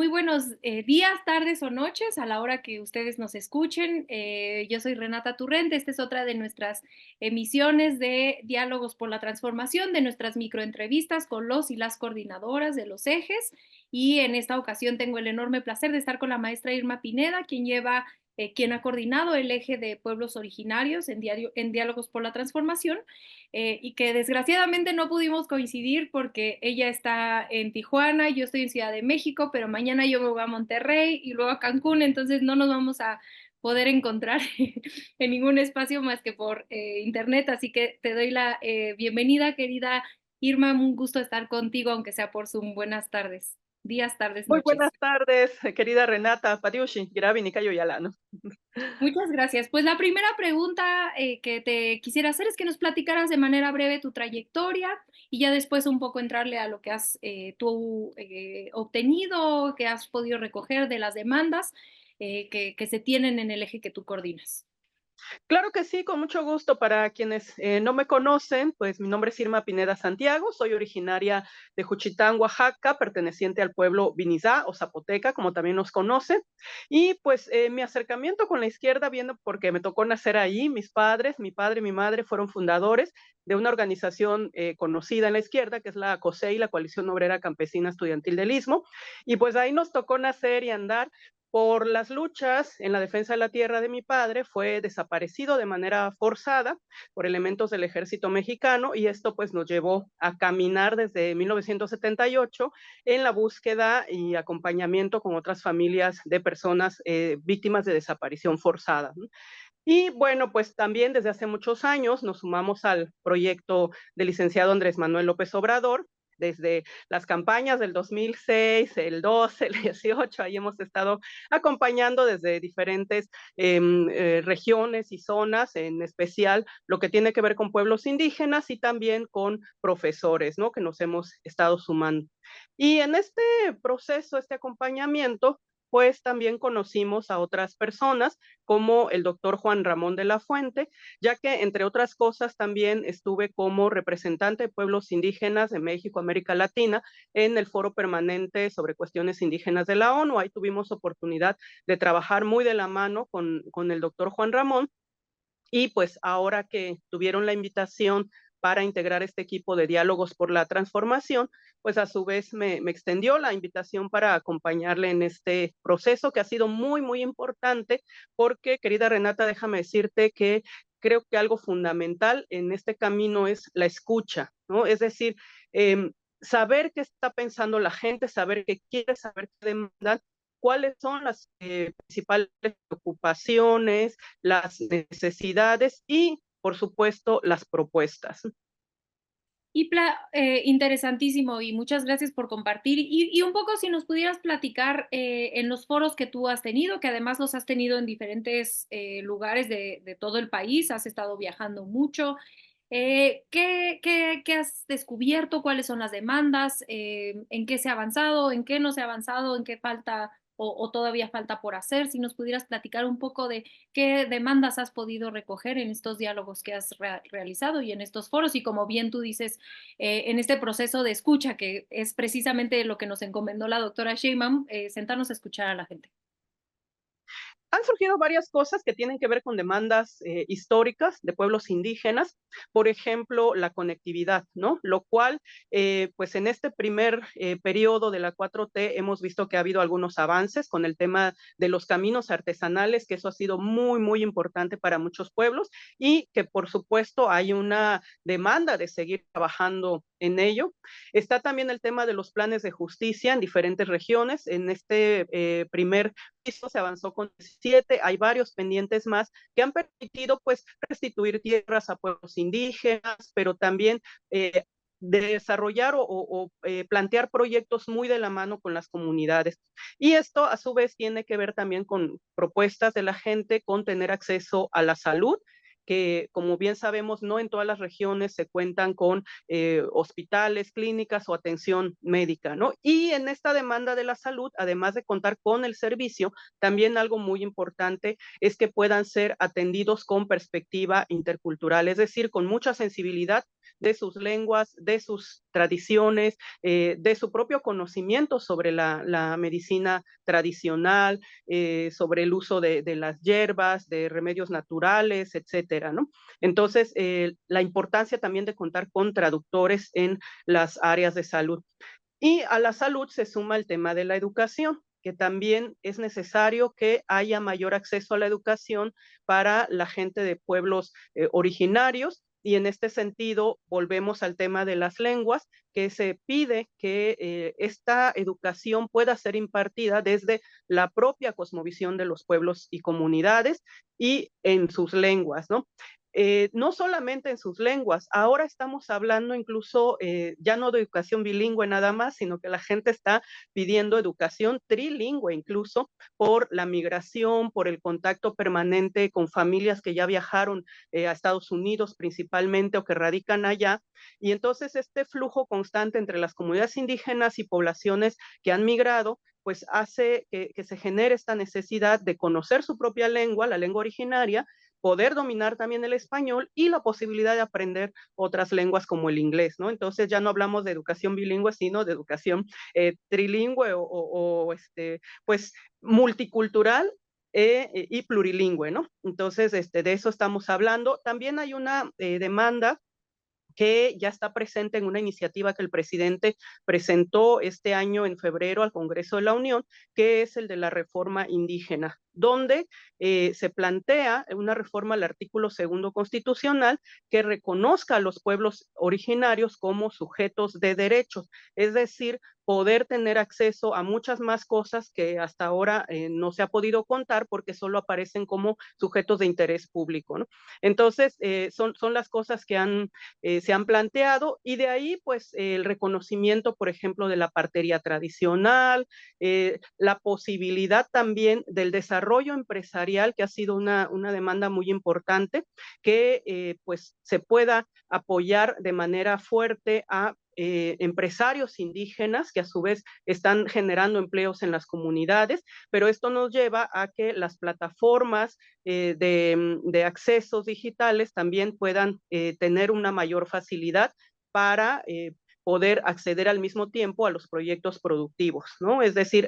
Muy buenos días, tardes o noches a la hora que ustedes nos escuchen. Yo soy Renata Turrente. Esta es otra de nuestras emisiones de Diálogos por la Transformación, de nuestras microentrevistas con los y las coordinadoras de los ejes. Y en esta ocasión tengo el enorme placer de estar con la maestra Irma Pineda, quien ha coordinado el eje de pueblos originarios en Diálogos por la Transformación, y que desgraciadamente no pudimos coincidir porque ella está en Tijuana y yo estoy en Ciudad de México, pero mañana yo me voy a Monterrey y luego a Cancún, entonces no nos vamos a poder encontrar en ningún espacio más que por internet, así que te doy la bienvenida, querida Irma, un gusto estar contigo, aunque sea por Zoom. Buenas tardes, días, tardes, Muy noches. buenas tardes, querida Renata. Padiushi, Girabi, Nikayo Yala, ¿no? Muchas gracias. Pues la primera pregunta que te quisiera hacer es que nos platicaras de manera breve tu trayectoria y ya después un poco entrarle a lo que has tú obtenido, que has podido recoger de las demandas que se tienen en el eje que tú coordinas. Claro que sí, con mucho gusto. Para quienes no me conocen, pues mi nombre es Irma Pineda Santiago, soy originaria de Juchitán, Oaxaca, perteneciente al pueblo Vinizá o Zapoteca, como también nos conoce. Y pues mi acercamiento con la izquierda viene porque me tocó nacer ahí. Mis padres, mi padre y mi madre fueron fundadores de una organización conocida en la izquierda, que es la COSEI, la Coalición Obrera Campesina Estudiantil del Istmo. Y pues ahí nos tocó nacer y andar. Por las luchas en la defensa de la tierra de mi padre, fue desaparecido de manera forzada por elementos del ejército mexicano y esto pues nos llevó a caminar desde 1978 en la búsqueda y acompañamiento con otras familias de personas víctimas de desaparición forzada, ¿no? Y bueno, pues también desde hace muchos años nos sumamos al proyecto del licenciado Andrés Manuel López Obrador, desde las campañas del 2006, el 12, el 18, ahí hemos estado acompañando desde diferentes regiones y zonas, en especial lo que tiene que ver con pueblos indígenas y también con profesores, ¿no? Que nos hemos estado sumando. Y en este proceso, este acompañamiento, pues también conocimos a otras personas como el doctor Juan Ramón de la Fuente, ya que entre otras cosas también estuve como representante de pueblos indígenas de México, América Latina, en el foro permanente sobre cuestiones indígenas de la ONU. Ahí tuvimos oportunidad de trabajar muy de la mano con el doctor Juan Ramón y pues ahora que tuvieron la invitación para integrar este equipo de diálogos por la transformación, pues a su vez me extendió la invitación para acompañarle en este proceso que ha sido muy, muy importante, porque querida Renata, déjame decirte que creo que algo fundamental en este camino es la escucha, ¿no? Es decir, saber qué está pensando la gente, saber qué quiere, saber qué demandan, cuáles son las principales preocupaciones, las necesidades y, por supuesto, las propuestas. Interesantísimo y muchas gracias por compartir. Y un poco si nos pudieras platicar en los foros que tú has tenido, que además los has tenido en diferentes lugares de todo el país, has estado viajando mucho. ¿Qué has descubierto? ¿Cuáles son las demandas? ¿En qué se ha avanzado? ¿En qué no se ha avanzado? ¿En qué falta o todavía falta por hacer? Si nos pudieras platicar un poco de qué demandas has podido recoger en estos diálogos que has realizado y en estos foros. Y como bien tú dices, en este proceso de escucha, que es precisamente lo que nos encomendó la doctora Sheinbaum, sentarnos a escuchar a la gente. Han surgido varias cosas que tienen que ver con demandas históricas de pueblos indígenas, por ejemplo, la conectividad, ¿no? Lo cual, pues en este primer periodo de la 4T hemos visto que ha habido algunos avances con el tema de los caminos artesanales, que eso ha sido muy, muy importante para muchos pueblos y que por supuesto hay una demanda de seguir trabajando en ello. Está también el tema de los planes de justicia en diferentes regiones. En este primer piso se avanzó con 17, hay varios pendientes más que han permitido pues restituir tierras a pueblos indígenas, pero también de desarrollar plantear proyectos muy de la mano con las comunidades. Y esto a su vez tiene que ver también con propuestas de la gente con tener acceso a la salud que, como bien sabemos, no en todas las regiones se cuentan con hospitales, clínicas o atención médica, ¿no? Y en esta demanda de la salud, además de contar con el servicio, también algo muy importante es que puedan ser atendidos con perspectiva intercultural, es decir, con mucha sensibilidad de sus lenguas, de sus tradiciones, de su propio conocimiento sobre la medicina tradicional, sobre el uso de las hierbas, de remedios naturales, etcétera, ¿no? Entonces, la importancia también de contar con traductores en las áreas de salud. Y a la salud se suma el tema de la educación, que también es necesario que haya mayor acceso a la educación para la gente de pueblos originarios. Y en este sentido, volvemos al tema de las lenguas, que se pide que esta educación pueda ser impartida desde la propia cosmovisión de los pueblos y comunidades y en sus lenguas, ¿no? No solamente en sus lenguas, ahora estamos hablando incluso ya no de educación bilingüe nada más, sino que la gente está pidiendo educación trilingüe incluso por la migración, por el contacto permanente con familias que ya viajaron a Estados Unidos principalmente o que radican allá. Y entonces este flujo constante entre las comunidades indígenas y poblaciones que han migrado, pues hace que se genere esta necesidad de conocer su propia lengua, la lengua originaria, poder dominar también el español y la posibilidad de aprender otras lenguas como el inglés, ¿no? Entonces ya no hablamos de educación bilingüe, sino de educación trilingüe pues multicultural y plurilingüe, ¿no? Entonces, de eso estamos hablando. También hay una demanda que ya está presente en una iniciativa que el presidente presentó este año en febrero al Congreso de la Unión, que es el de la reforma indígena, donde se plantea una reforma al artículo segundo constitucional que reconozca a los pueblos originarios como sujetos de derechos, es decir, poder tener acceso a muchas más cosas que hasta ahora no se ha podido contar porque solo aparecen como sujetos de interés público, ¿no? Entonces, son las cosas que se han planteado y de ahí pues el reconocimiento, por ejemplo, de la partería tradicional, la posibilidad también del desarrollo empresarial, que ha sido una demanda muy importante, que pues se pueda apoyar de manera fuerte a empresarios indígenas que a su vez están generando empleos en las comunidades, pero esto nos lleva a que las plataformas de accesos digitales también puedan tener una mayor facilidad para poder acceder al mismo tiempo a los proyectos productivos, ¿no? Es decir,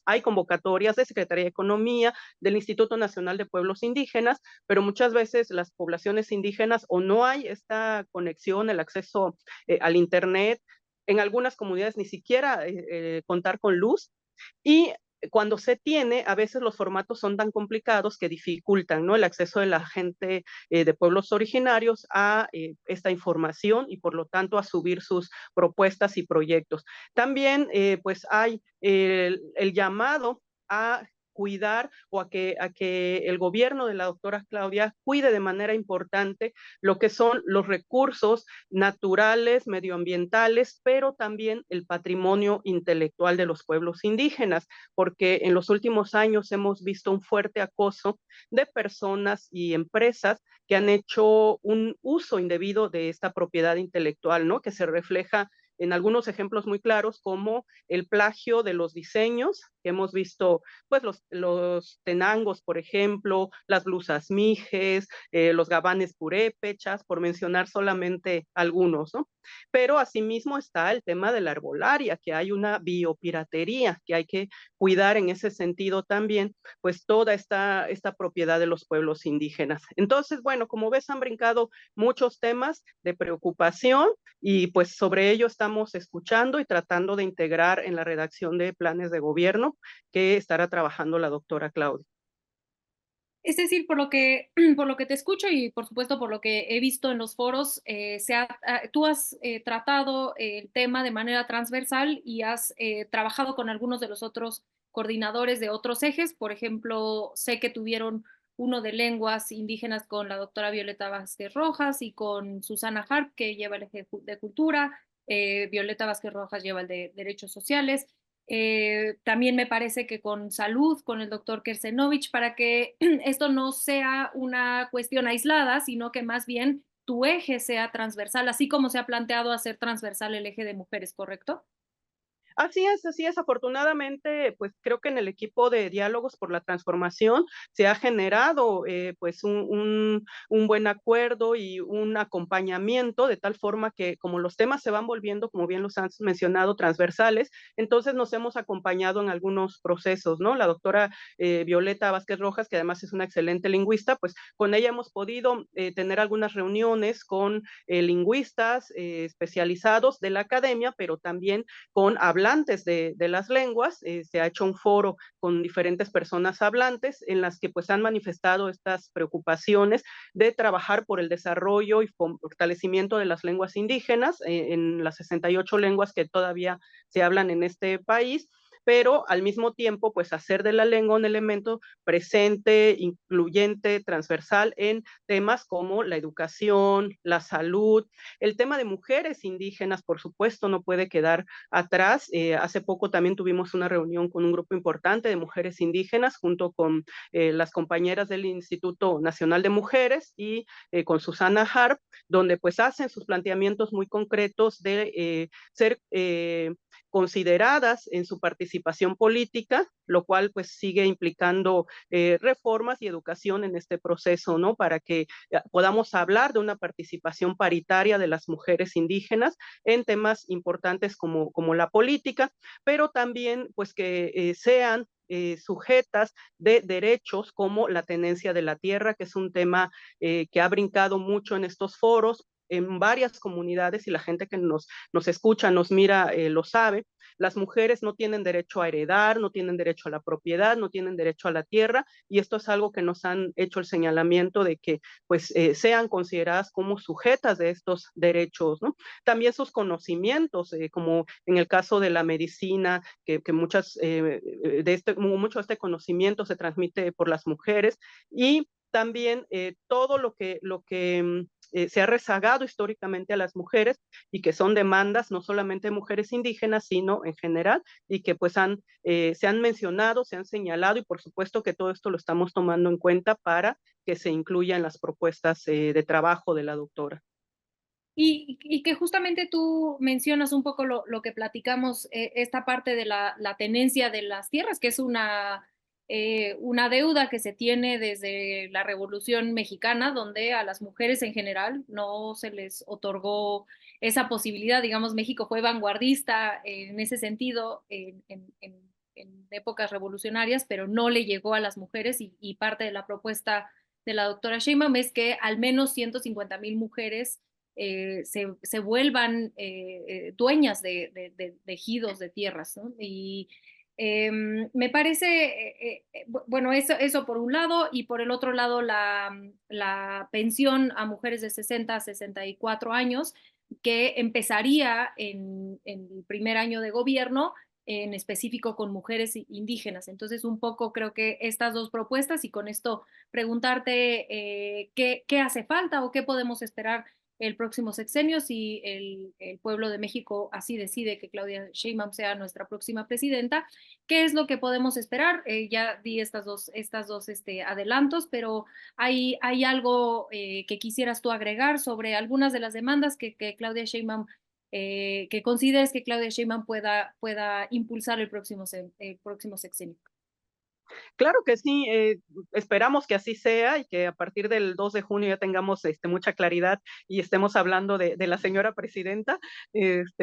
hay convocatorias de Secretaría de Economía, del Instituto Nacional de Pueblos Indígenas, pero muchas veces las poblaciones indígenas o no hay esta conexión, el acceso al Internet, en algunas comunidades ni siquiera contar con luz, y cuando se tiene, a veces los formatos son tan complicados que dificultan, ¿no?, el acceso de la gente de pueblos originarios a esta información y por lo tanto a subir sus propuestas y proyectos. También pues hay el llamado a cuidar o a que el gobierno de la doctora Claudia cuide de manera importante lo que son los recursos naturales, medioambientales, pero también el patrimonio intelectual de los pueblos indígenas, porque en los últimos años hemos visto un fuerte acoso de personas y empresas que han hecho un uso indebido de esta propiedad intelectual, ¿no? Que se refleja en algunos ejemplos muy claros como el plagio de los diseños que hemos visto, pues los tenangos, por ejemplo, las blusas mijes, los gabanes purépechas, por mencionar solamente algunos, ¿no? Pero asimismo está el tema de la herbolaria, que hay una biopiratería, que hay que cuidar en ese sentido también, pues toda esta propiedad de los pueblos indígenas. Entonces, bueno, como ves, han brincado muchos temas de preocupación y pues sobre ello estamos escuchando y tratando de integrar en la redacción de planes de gobierno que estará trabajando la doctora Claudia. Es decir, por lo que te escucho y por supuesto por lo que he visto en los foros, tú has tratado el tema de manera transversal y has trabajado con algunos de los otros coordinadores de otros ejes. Por ejemplo, sé que tuvieron uno de lenguas indígenas con la doctora Violeta Vázquez Rojas y con Susana Harp, que lleva el eje de cultura. Violeta Vázquez Rojas lleva el de derechos sociales. También me parece que con salud, con el doctor Kersenovich, para que esto no sea una cuestión aislada, sino que más bien tu eje sea transversal, así como se ha planteado hacer transversal el eje de mujeres, ¿correcto? Así es, así es. Afortunadamente, pues creo que en el equipo de Diálogos por la Transformación se ha generado pues un buen acuerdo y un acompañamiento de tal forma que como los temas se van volviendo, como bien los han mencionado, transversales, entonces nos hemos acompañado en algunos procesos, ¿no? La doctora Violeta Vázquez Rojas, que además es una excelente lingüista, pues con ella hemos podido tener algunas reuniones con lingüistas especializados de la academia, pero también con hablantes de las lenguas. Se ha hecho un foro con diferentes personas hablantes en las que pues han manifestado estas preocupaciones de trabajar por el desarrollo y fortalecimiento de las lenguas indígenas en las 68 lenguas que todavía se hablan en este país, pero al mismo tiempo, pues hacer de la lengua un elemento presente, incluyente, transversal en temas como la educación, la salud, el tema de mujeres indígenas, por supuesto, no puede quedar atrás. Hace poco también tuvimos una reunión con un grupo importante de mujeres indígenas junto con las compañeras del Instituto Nacional de Mujeres y con Susana Harp, donde pues hacen sus planteamientos muy concretos de ser consideradas en su participación política, lo cual pues sigue implicando reformas y educación en este proceso, ¿no? Para que podamos hablar de una participación paritaria de las mujeres indígenas en temas importantes como la política, pero también pues que sean sujetas de derechos como la tenencia de la tierra, que es un tema que ha brincado mucho en estos foros en varias comunidades y la gente que nos escucha, nos mira, lo sabe. Las mujeres no tienen derecho a heredar, no tienen derecho a la propiedad, no tienen derecho a la tierra y esto es algo que nos han hecho el señalamiento de que pues sean consideradas como sujetas de estos derechos, ¿no? También sus conocimientos, como en el caso de la medicina, que muchas mucho de este conocimiento se transmite por las mujeres y también todo lo que se ha rezagado históricamente a las mujeres y que son demandas no solamente de mujeres indígenas, sino en general, y que pues se han mencionado, se han señalado, y por supuesto que todo esto lo estamos tomando en cuenta para que se incluya en las propuestas de trabajo de la doctora. Y que justamente tú mencionas un poco lo que platicamos, esta parte de la tenencia de las tierras, que es una deuda que se tiene desde la Revolución Mexicana, donde a las mujeres en general no se les otorgó esa posibilidad. Digamos, México fue vanguardista en ese sentido en épocas revolucionarias, pero no le llegó a las mujeres y parte de la propuesta de la doctora Sheinbaum es que al menos 150,000 mujeres se vuelvan dueñas de ejidos, de tierras, ¿no? Y me parece, bueno, eso por un lado, y por el otro lado la pensión a mujeres de 60 a 64 años, que empezaría en el primer año de gobierno, en específico con mujeres indígenas. Entonces, un poco creo que estas dos propuestas y con esto preguntarte qué hace falta o qué podemos esperar el próximo sexenio si el pueblo de México así decide que Claudia Sheinbaum sea nuestra próxima presidenta. ¿Qué es lo que podemos esperar? Ya di estas dos adelantos, pero hay algo que quisieras tú agregar sobre algunas de las demandas que Claudia Sheinbaum que consideres que Claudia Sheinbaum pueda impulsar el próximo sexenio. Claro que sí, esperamos que así sea y que a partir del 2 de junio ya tengamos mucha claridad y estemos hablando de la señora presidenta,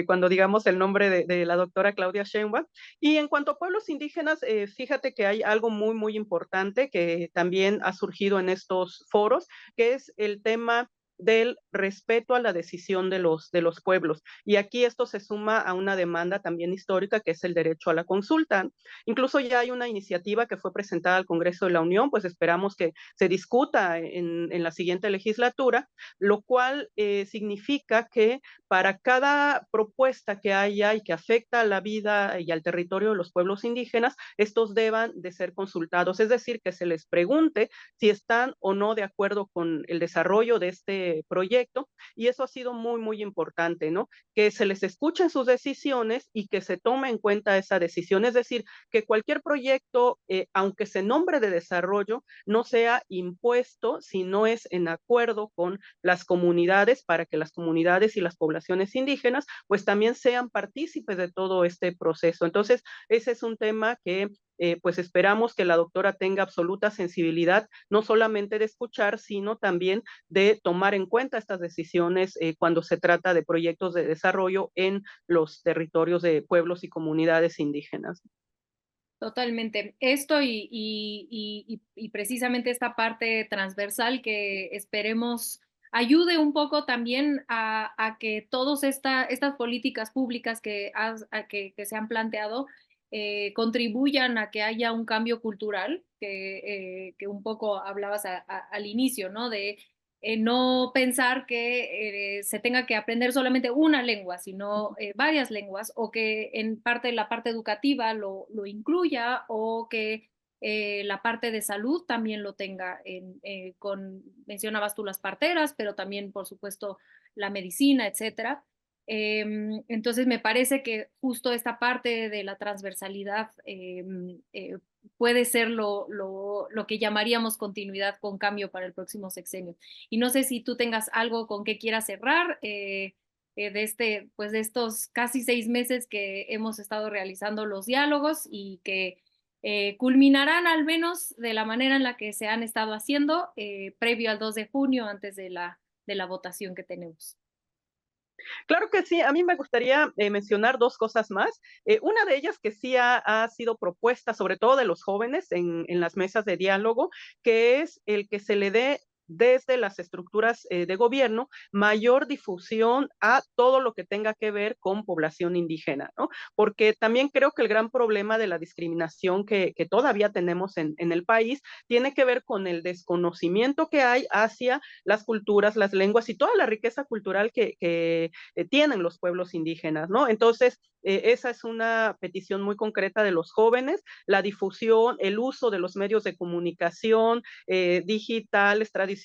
cuando digamos el nombre de la doctora Claudia Sheinbaum. Y en cuanto a pueblos indígenas, fíjate que hay algo muy, muy importante que también ha surgido en estos foros, que es el tema del respeto a la decisión de los pueblos. Y aquí esto se suma a una demanda también histórica, que es el derecho a la consulta. Incluso ya hay una iniciativa que fue presentada al Congreso de la Unión, pues esperamos que se discuta en la siguiente legislatura, lo cual significa que para cada propuesta que haya y que afecta a la vida y al territorio de los pueblos indígenas, estos deban de ser consultados, es decir, que se les pregunte si están o no de acuerdo con el desarrollo de este este proyecto, y eso ha sido muy, muy importante, ¿no? Que se les escuchen sus decisiones y que se tome en cuenta esa decisión. Es decir, que cualquier proyecto, aunque se nombre de desarrollo, no sea impuesto si no es en acuerdo con las comunidades, para que las comunidades y las poblaciones indígenas pues también sean partícipes de todo este proceso. Entonces, ese es un tema que pues esperamos que la doctora tenga absoluta sensibilidad, no solamente de escuchar, sino también de tomar en cuenta estas decisiones cuando se trata de proyectos de desarrollo en los territorios de pueblos y comunidades indígenas. Totalmente. Esto y precisamente esta parte transversal que esperemos ayude un poco también a que todas estas políticas públicas que se han planteado contribuyan a que haya un cambio cultural, que un poco hablabas al inicio, ¿no? De no pensar que se tenga que aprender solamente una lengua, sino varias lenguas, o que en parte de la parte educativa lo incluya, o que la parte de salud también lo tenga. Mencionabas tú las parteras, pero también, por supuesto, la medicina, etcétera. Entonces, me parece que justo esta parte de la transversalidad puede ser lo que llamaríamos continuidad con cambio para el próximo sexenio. Y no sé si tú tengas algo con que quieras cerrar pues de estos casi 6 meses que hemos estado realizando los diálogos y que culminarán al menos de la manera en la que se han estado haciendo previo al 2 de junio, antes de la votación que tenemos. Claro que sí, a mí me gustaría mencionar dos cosas más. Una de ellas que sí ha sido propuesta, sobre todo de los jóvenes en las mesas de diálogo, que es el que se le dé desde las estructuras de gobierno mayor difusión a todo lo que tenga que ver con población indígena, ¿no? Porque también creo que el gran problema de la discriminación que todavía tenemos en el país tiene que ver con el desconocimiento que hay hacia las culturas, las lenguas y toda la riqueza cultural que tienen los pueblos indígenas, ¿no? Entonces, esa es una petición muy concreta de los jóvenes, la difusión, el uso de los medios de comunicación digitales, tradicionales,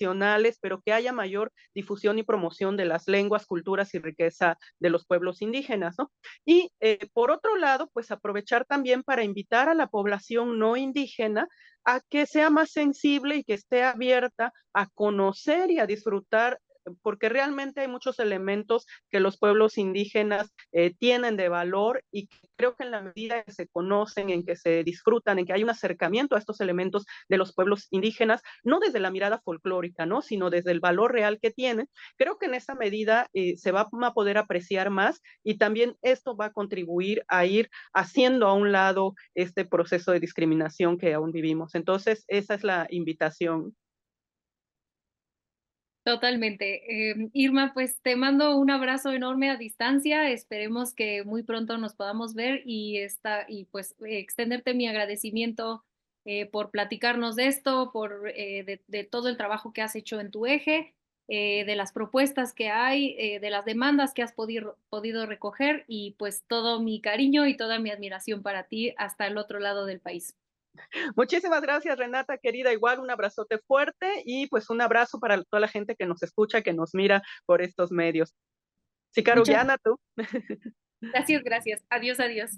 pero que haya mayor difusión y promoción de las lenguas, culturas y riqueza de los pueblos indígenas, ¿no? Y por otro lado, pues aprovechar también para invitar a la población no indígena a que sea más sensible y que esté abierta a conocer y a disfrutar, porque realmente hay muchos elementos que los pueblos indígenas tienen de valor, y que creo que en la medida que se conocen, en que se disfrutan, en que hay un acercamiento a estos elementos de los pueblos indígenas, no desde la mirada folclórica, ¿no? Sino desde el valor real que tienen, creo que en esa medida se va a poder apreciar más, y también esto va a contribuir a ir haciendo a un lado este proceso de discriminación que aún vivimos. Entonces, esa es la invitación. Totalmente. Irma, pues te mando un abrazo enorme a distancia. Esperemos que muy pronto nos podamos ver y pues extenderte mi agradecimiento por platicarnos de esto, de todo el trabajo que has hecho en tu eje, de las propuestas que hay, de las demandas que has podido recoger, y pues todo mi cariño y toda mi admiración para ti hasta el otro lado del país. Muchísimas gracias, Renata, querida. Igual un abrazote fuerte, y pues un abrazo para toda la gente que nos escucha, que nos mira por estos medios. Sikaru Muchas Yana, tú. gracias, gracias. Adiós, adiós.